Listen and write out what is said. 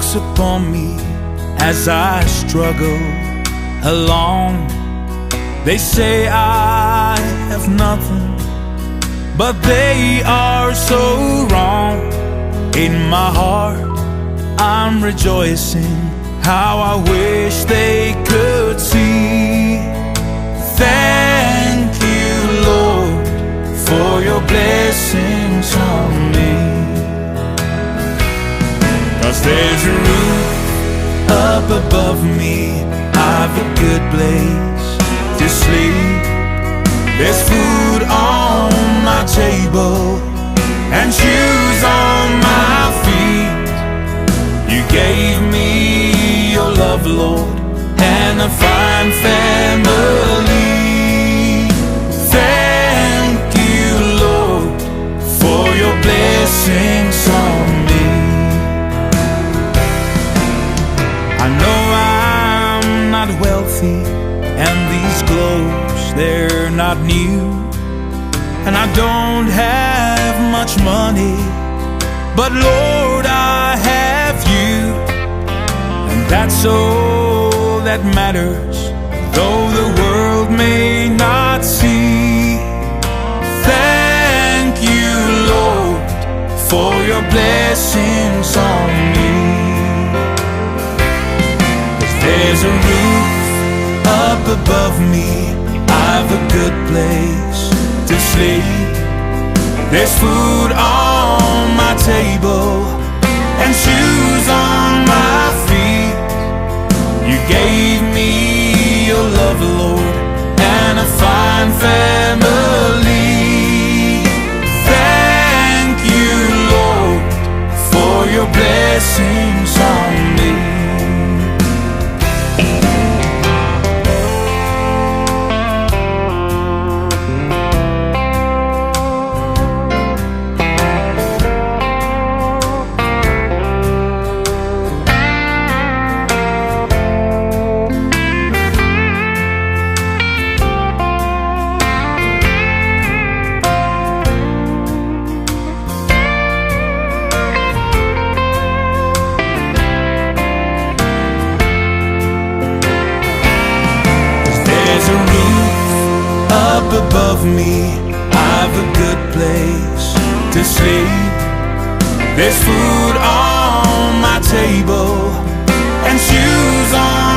looks upon me as I struggle along. They say I have nothing, but they are so wrong. In my heart I'm rejoicing, how I wish they could see. Thank you, Lord, for your blessings on me. 'Cause there's a roof up above me, I've a good place to sleep. There's food on my table and shoes on my feet. You gave me your love, Lord, and a fine family. Thank you, Lord, for your blessings on me. I know I'm not wealthy, and these clothes, they're not new, and I don't have much money, but Lord, I have you, and that's all that matters, though the world may not see. Thank you, Lord, for your blessings on me. 'Cause there's a roof up above me, I've a good place to sleep. There's food on my table and shoes on my feet. You gave me your love, Lord, and a fine family. Thank you, Lord, for your blessings on me. Above me, I've a good place to sleep. There's food on my table and shoes on